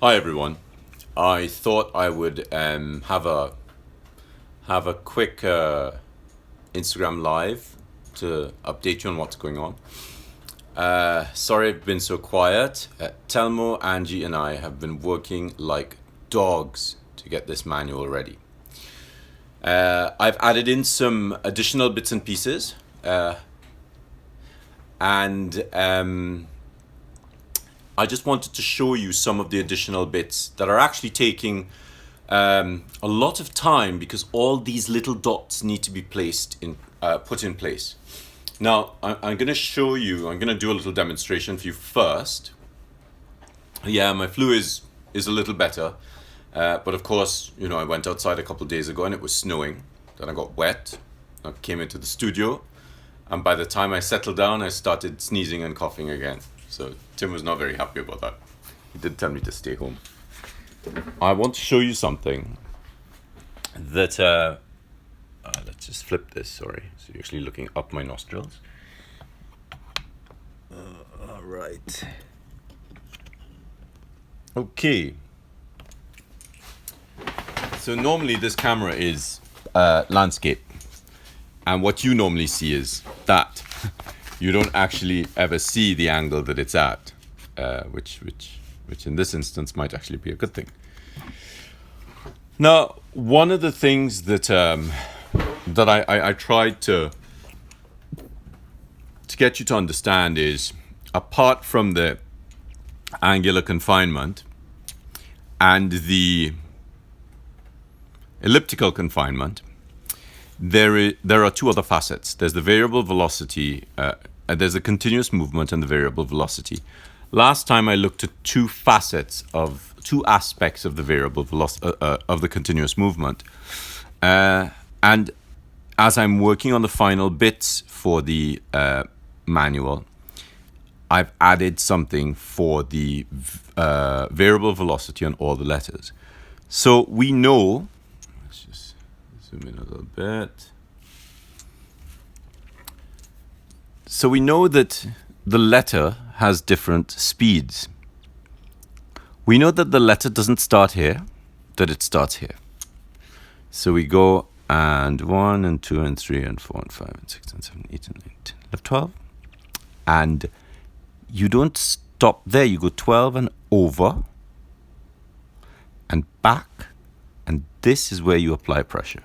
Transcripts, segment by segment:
Hi everyone. I thought I would have a quick Instagram live to update you on what's going on. Sorry I've been so quiet. Telmo, Angie, and I have been working like dogs to get this manual ready. I've added in some additional bits and pieces, and I just wanted to show you some of the additional bits that are actually taking a lot of time because all these little dots need to be put in place. Now, I'm going to show you, I'm going to do a little demonstration for you first. Yeah, my flu is a little better. But of course, I went outside a couple of days ago and it was snowing. Then I got wet. I came into the studio. And by the time I settled down, I started sneezing and coughing again. So Tim was not very happy about that. He did tell me to stay home. I want to show you something that... let's just flip this, sorry. So you're actually looking up my nostrils. All right. Okay. So normally this camera is landscape. And what you normally see is that. You don't actually ever see the angle that it's at, which in this instance might actually be a good thing. Now, one of the things that I tried to get you to understand is, apart from the angular confinement and the elliptical confinement, there are two other facets. There's the variable velocity, there's the continuous movement and the variable velocity. Last time I looked at two aspects of the variable velocity, of the continuous movement. And as I'm working on the final bits for the manual, I've added something for the variable velocity on all the letters. So we know, let's just zoom in a little bit. So we know that the letter has different speeds. We know that the letter doesn't start here, that it starts here. So we go and 1 and 2 and 3 and 4 and 5 and 6 and 7, 8 and 9, 10, 11, 12. And you don't stop there, you go 12 and over and back. And this is where you apply pressure.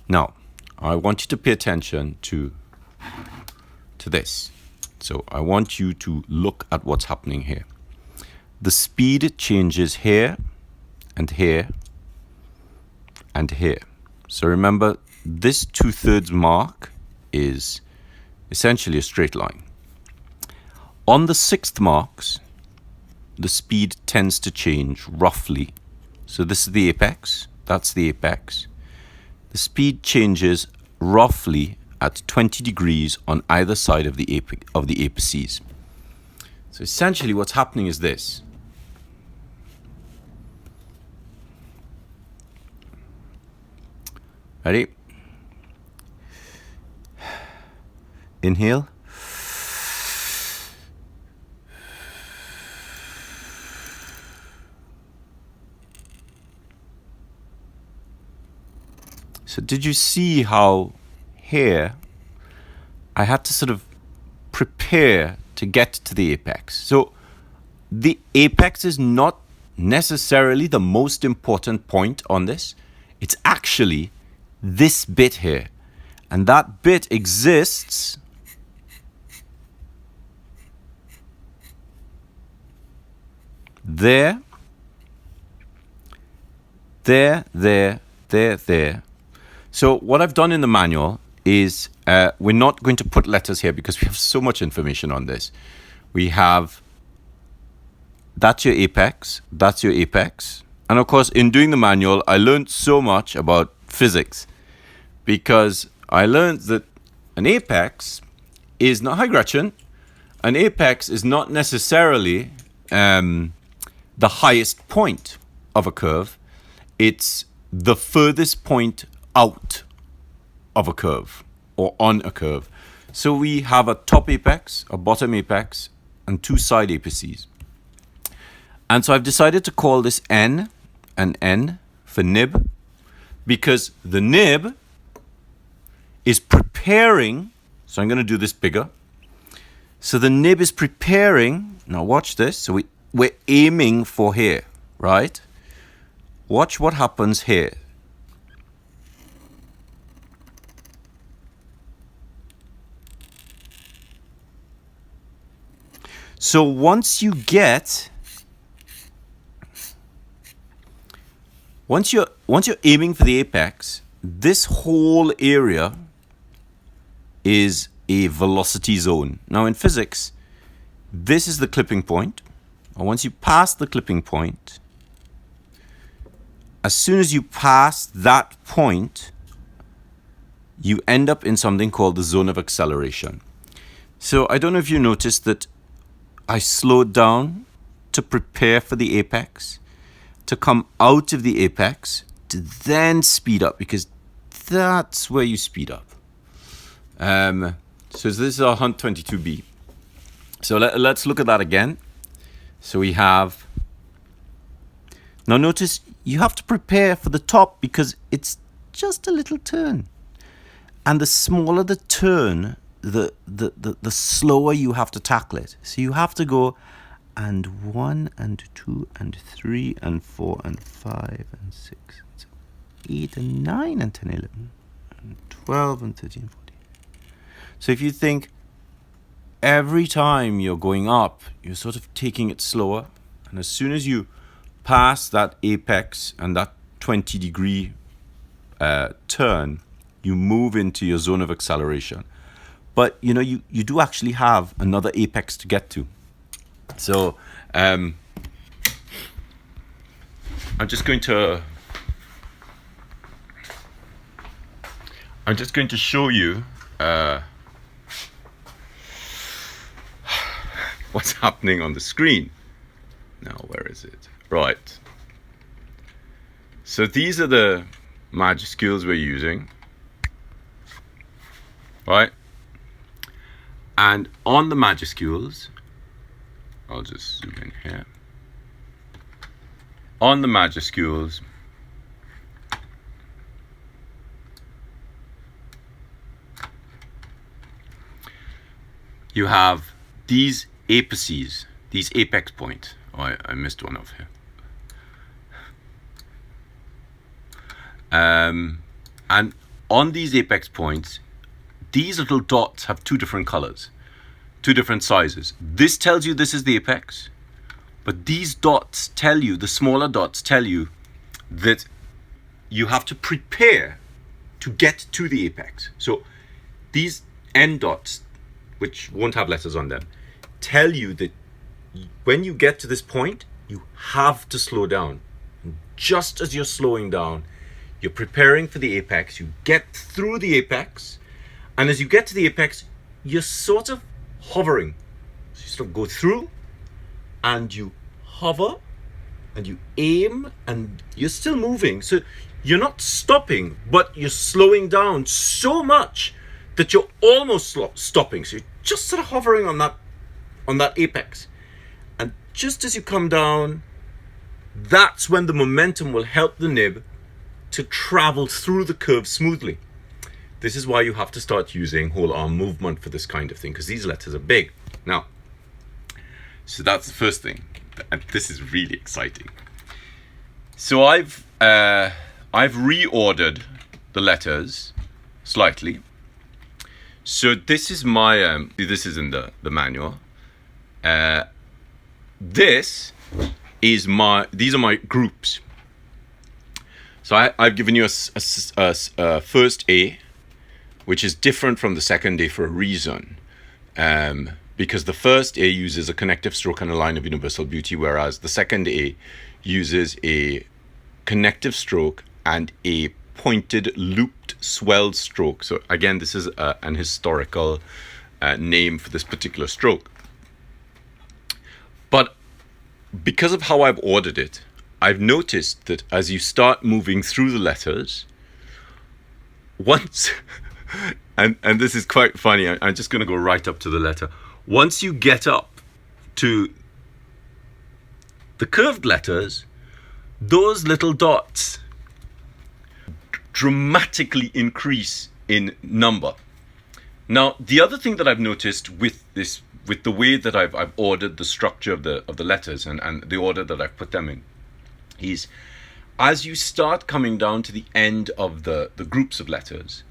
Now, I want you to pay attention to this. So I want you to look at what's happening here. The speed changes here and here and here. So remember, this 2/3 mark is essentially a straight line. On the 6th marks, the speed tends to change roughly. So this is the apex, that's the apex. The speed changes roughly at 20 degrees on either side of the apices. So essentially what's happening is this. Ready? Inhale. So did you see how here I had to sort of prepare to get to the apex? So the apex is not necessarily the most important point on this. It's actually this bit here. And that bit exists there, there, there, there, there. So what I've done in the manual is we're not going to put letters here because we have so much information on this. We have, that's your apex, that's your apex. And of course, in doing the manual, I learned so much about physics because I learned that an apex is not, hi Gretchen, an apex is not necessarily the highest point of a curve. It's the furthest point out of a curve. or on a curve. So we have a top apex, a bottom apex, and two side apices. And so I've decided to call this N and N for nib, because the nib is preparing. So I'm going to do this bigger. So the nib is preparing. Now watch this. So we're aiming for here, right? Watch what happens here. So once you're aiming for the apex, this whole area is a velocity zone. Now in physics, this is the clipping point. And once you pass the clipping point, as soon as you pass that point, you end up in something called the zone of acceleration. So I don't know if you noticed that I slowed down to prepare for the apex, to come out of the apex, to then speed up, because that's where you speed up. So this is our Hunt 22B. So let's look at that again. So we have, now notice you have to prepare for the top because it's just a little turn. And the smaller the turn, the slower you have to tackle it. So you have to go and 1 and 2 and 3 and 4 and 5 and 6 and 7, 8 and 9 and 10, 11 and 12 and 13, 14. So if you think every time you're going up, you're sort of taking it slower. And as soon as you pass that apex and that 20-degree turn, you move into your zone of acceleration. But you know, you do actually have another apex to get to. So I'm just going to show you what's happening on the screen. Now, where is it? Right. So these are the majuscules we're using. Right? And on the majuscules, I'll just zoom in here. On the majuscules, you have these apices, these apex points. Oh, I missed one off here. And on these apex points, these little dots have two different colors, two different sizes. This tells you this is the apex, but these dots tell you, the smaller dots tell you that you have to prepare to get to the apex. So these end dots, which won't have letters on them, tell you that when you get to this point, you have to slow down. And just as you're slowing down, you're preparing for the apex, you get through the apex, and as you get to the apex, you're sort of hovering. So you sort of go through, and you hover, and you aim, and you're still moving. So you're not stopping, but you're slowing down so much that you're almost stopping. So you're just sort of hovering on that apex. And just as you come down, that's when the momentum will help the nib to travel through the curve smoothly. This is why you have to start using whole arm movement for this kind of thing, because these letters are big. Now, so that's the first thing, and this is really exciting. So I've reordered the letters slightly. So this is my this is in the manual. These are my groups. So I've given you a first A, which is different from the second A for a reason. Because the first A uses a connective stroke and a line of universal beauty, whereas the second A uses a connective stroke and a pointed looped swelled stroke. So again, this is an historical name for this particular stroke. But because of how I've ordered it, I've noticed that as you start moving through the letters, once and this is quite funny. I'm just going to go right up to the letter. Once you get up to the curved letters, those little dots dramatically increase in number. Now, the other thing that I've noticed with the way that I've ordered the structure of the letters and the order that I've put them in, is as you start coming down to the end of the groups of letters,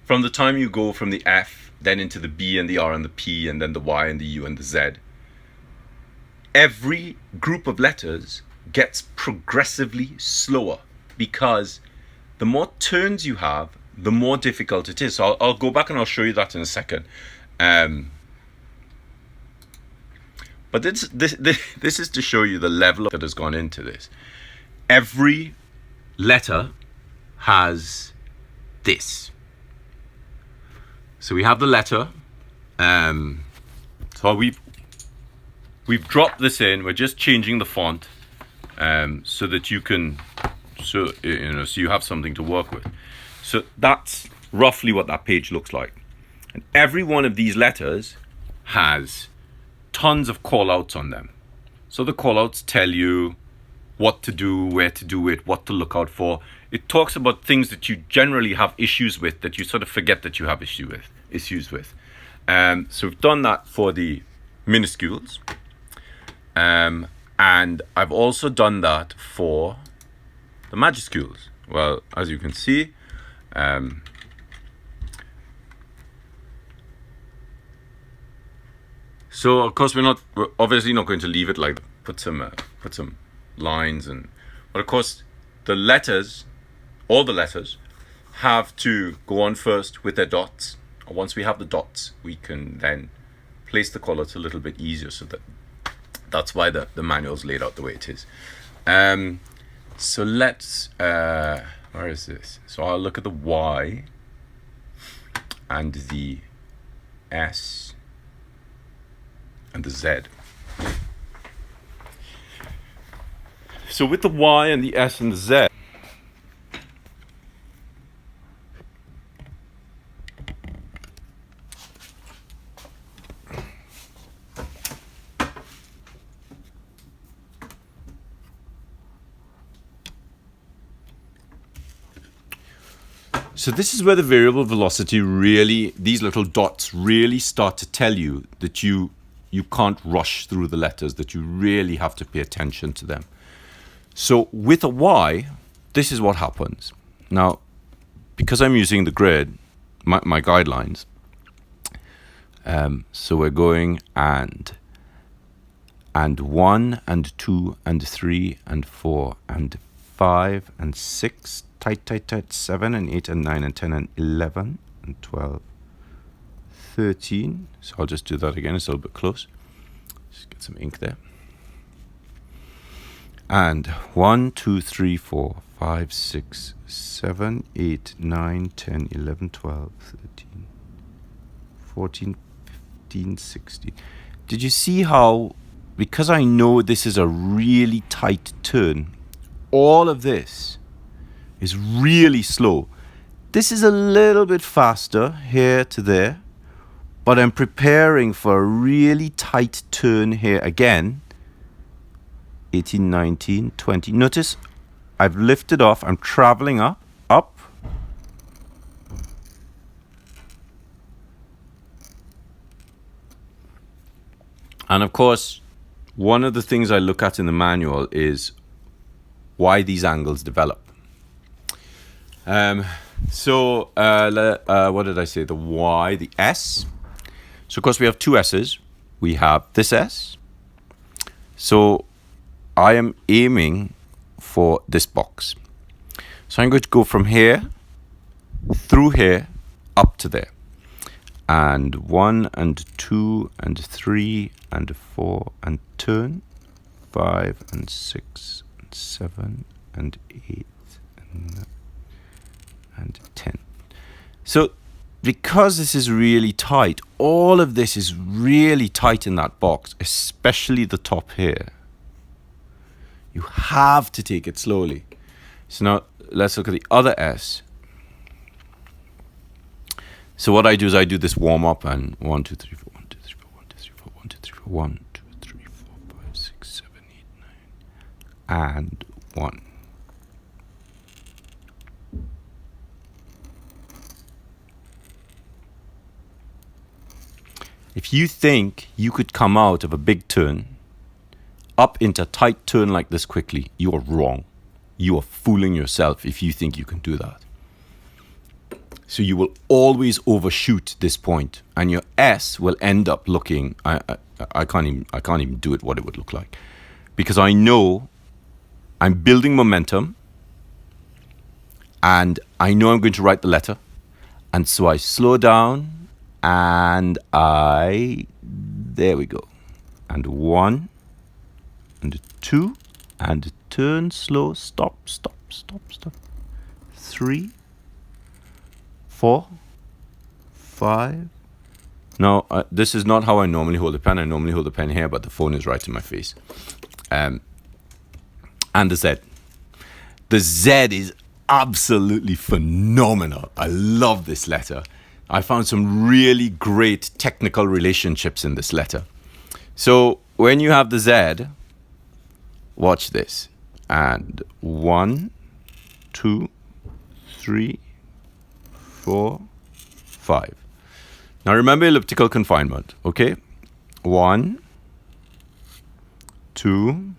from the time you go from the F, then into the B and the R and the P, and then the Y and the U and the Z, every group of letters gets progressively slower, because the more turns you have, the more difficult it is. So I'll go back and I'll show you that in a second. But this is to show you the level that has gone into this. Every letter has this. So we have the letter. So we've dropped this in. We're just changing the font so that you can, so you have something to work with. So that's roughly what that page looks like. And every one of these letters has tons of call-outs on them. So the call-outs tell you what to do, where to do it, what to look out for. It talks about things that you generally have issues with, that you sort of forget that you have issues with. So we've done that for the minuscules. And I've also done that for the majuscules. Well, as you can see, so of course we're obviously not going to leave it like put some lines, but of course the letters, all the letters, have to go on first with their dots. And once we have the dots, we can then place the call-outs a little bit easier. So that's why the manual's laid out the way it is. So let's where is this? So I'll look at the Y and the S and the Z. So with the Y and the S and the Z, so this is where the variable velocity really, these little dots really start to tell you that you can't rush through the letters, that you really have to pay attention to them. So with a Y, this is what happens. Now, because I'm using the grid, my guidelines, so we're going and 1 and 2 and 3 and 4 and 5 and 6, tight, 7 and 8 and 9 and 10 and 11 and 12, 13. So I'll just do that again, it's a little bit close. Just get some ink there. And 1, 2, 3, 4, 5, 6, 7, 8, 9, 10, 11, 12, 13, 14, 15, 16. Did you see how, because I know this is a really tight turn, all of this is really slow. This is a little bit faster here to there, but I'm preparing for a really tight turn here again. 18, 19, 20. Notice I've lifted off. I'm traveling up. And of course, one of the things I look at in the manual is why these angles develop. So what did I say? The Y, the S. So of course we have two S's. We have this S. So I am aiming for this box. So I'm going to go from here, through here, up to there. And 1 and 2 and 3 and 4 and turn. 5 and 6 and 7 and 8 and 9 and 10. So because this is really tight, all of this is really tight in that box, especially the top here. You have to take it slowly. So now let's look at the other S. So what I do is I do this warm up and 1, 2, 3, 4, 1, 2, 3, 4, 1, 2, 3, 4, 1, 2, 3, 4, 1, 2, 3, 4, 5, 6, 7, 8, 9, and 1. If you think you could come out of a big turn up into a tight turn like this quickly, you are wrong. You are fooling yourself if you think you can do that. So you will always overshoot this point, and your S will end up looking. I can't even do it what it would look like, because I know I'm building momentum, and I know I'm going to write the letter, and so I slow down, and there we go, and 1, and 2, and turn slow, stop, 3, 4, 5. No, this is not how I normally hold the pen. I normally hold the pen here, but the phone is right in my face. And the Z. The Z is absolutely phenomenal. I love this letter. I found some really great technical relationships in this letter. So when you have the Z, watch this. And 1, 2, 3, 4, 5. Now remember elliptical confinement, okay? 1, 2,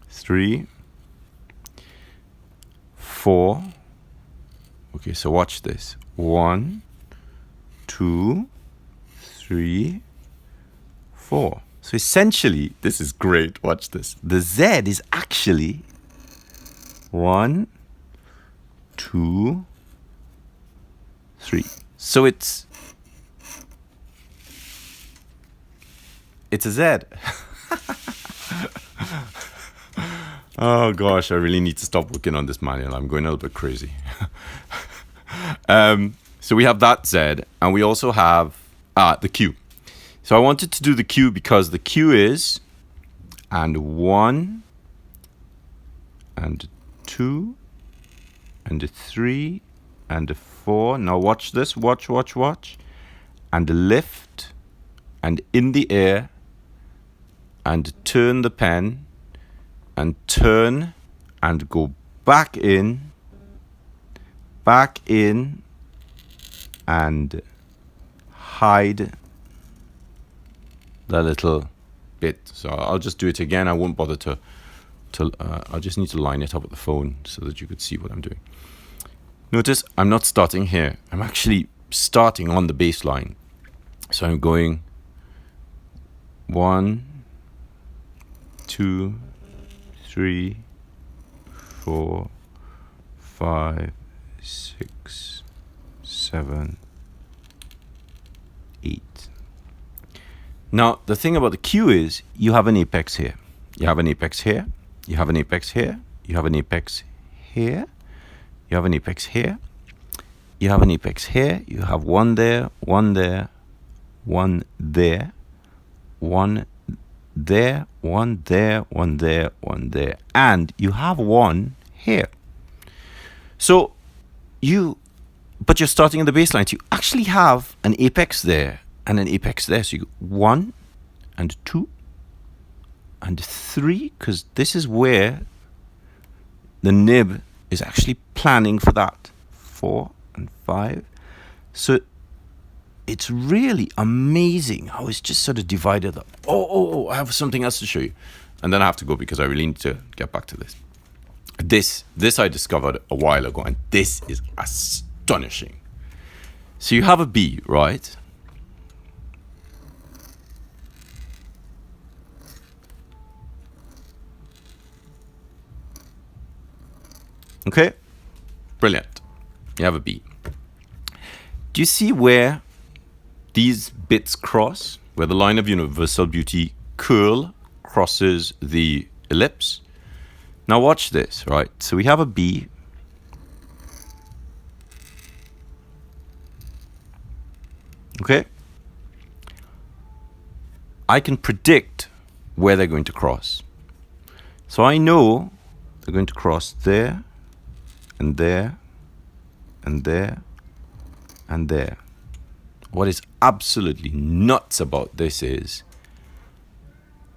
3, 4. Okay, so watch this. 1, 2, 3, 4. So essentially, this is great. Watch this. The Z is actually 1, 2, 3. So it's a Z. Oh gosh, I really need to stop working on this manual. I'm going a little bit crazy. So we have that Z, and we also have the Q. So I wanted to do the Q because the Q is and 1, and 2, and 3, and 4. Now watch this. Watch. And lift, and in the air, and turn the pen, and turn, and go back in, and hide the little bit. So I'll just do it again. I won't bother to I just need to line it up with the phone so that you could see what I'm doing. Notice I'm not starting here. I'm actually starting on the bass line. So I'm going 1, 2, 3, 4, 5, 6, 7, 8. Now, the thing about the Q is you have an apex here. You have an apex here. You have an apex here. You have an apex here. You have an apex here. You have an apex here. You have one there, one there, one there, one there, one there, one there, one there, and you have one here. So but you're starting in the bass line. So you actually have an apex there and an apex there. So you go 1 and 2 and 3, because this is where the nib is actually planning for that. 4 and 5. So it's really amazing how it's just sort of divided up. Oh, I have something else to show you. And then I have to go because I really need to get back to this. This I discovered a while ago, and this is astonishing. So you have a B, right? Okay, brilliant. You have a B. Do you see where these bits cross? Where the line of universal beauty curl crosses the ellipse? Now watch this, right? So we have a B. Okay? I can predict where they're going to cross. So I know they're going to cross there, and there, and there, and there. What is absolutely nuts about this is,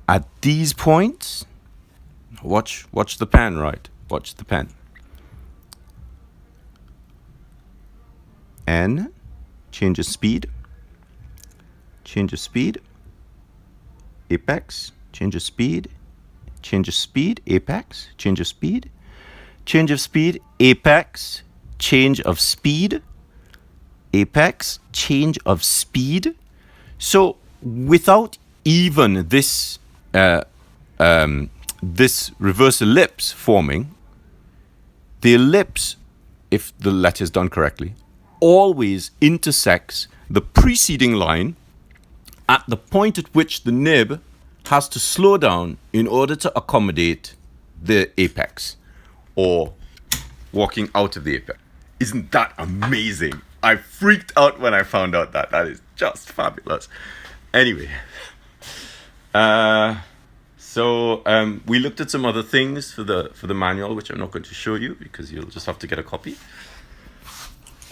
at these points, watch the pen, right? Watch the pen. N, change of speed, apex, change of speed, apex, change of speed, apex, change of speed, apex, change of speed. So without even this this reverse ellipse forming, the ellipse, if the letter is done correctly, always intersects the preceding line at the point at which the nib has to slow down in order to accommodate the apex or walking out of the apex. Isn't that amazing? I freaked out when I found out that. That is just fabulous. Anyway, so we looked at some other things for the manual, which I'm not going to show you because you'll just have to get a copy.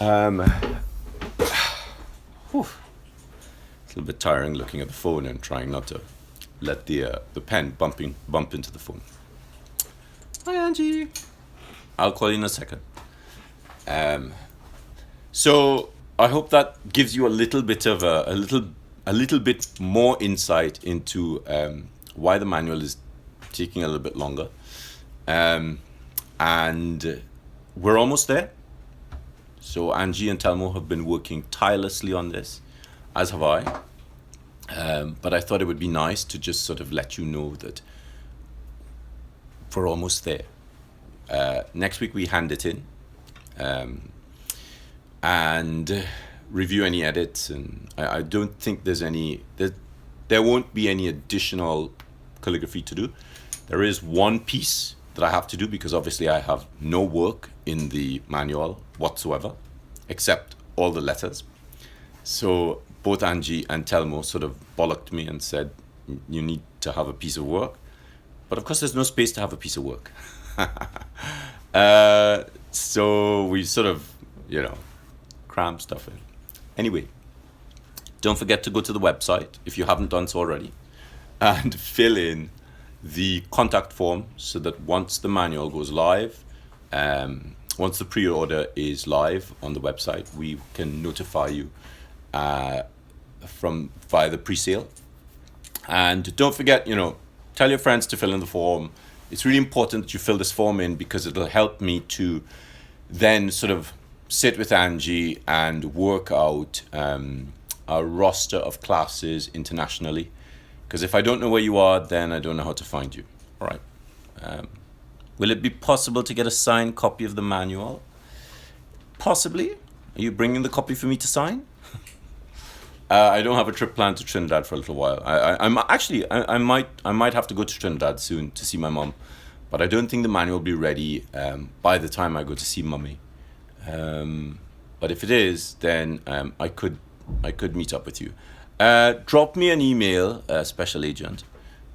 It's a little bit tiring looking at the phone and trying not to let the pen bump into the phone. Hi, Angie. I'll call you in a second. So I hope that gives you a little bit of a little bit more insight into why the manual is taking a little bit longer, and we're almost there. So Angie and Telmo have been working tirelessly on this, as have I. But I thought it would be nice to just sort of let you know that we're almost there. Next week we hand it in and review any edits, and I don't think there won't be any additional calligraphy to do. There is one piece that I have to do because obviously I have no work in the manual whatsoever except all the letters. So both Angie and Telmo sort of bollocked me and said, you need to have a piece of work. But of course there's no space to have a piece of work. So we sort of, cram stuff in. Anyway, don't forget to go to the website if you haven't done so already and fill in the contact form so that once the manual goes live, once the pre-order is live on the website, we can notify you via the pre-sale. And don't forget, tell your friends to fill in the form. It's really important that you fill this form in because it'll help me to then sort of sit with Angie and work out a roster of classes internationally. Because if I don't know where you are, then I don't know how to find you. All right. Will it be possible to get a signed copy of the manual? Possibly. Are you bringing the copy for me to sign? I don't have a trip planned to Trinidad for a little while. I might have to go to Trinidad soon to see my mom, but I don't think the manual will be ready by the time I go to see mummy. But if it is, then I could meet up with you. Drop me an email, special agent.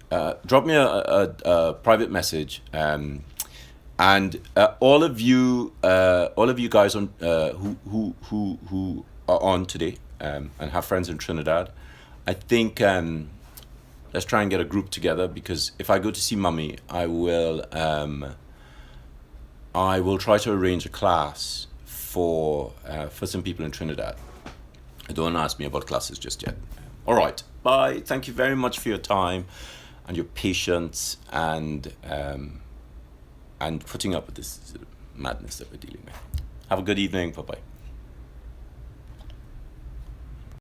Drop me a private message, and all of you guys on who are on today and have friends in Trinidad, I think let's try and get a group together, because if I go to see mummy, I will try to arrange a class for some people in Trinidad. Don't ask me about classes just yet. All right, bye. Thank you very much for your time and your patience and putting up with this madness that we're dealing with. Have a good evening. Bye-bye.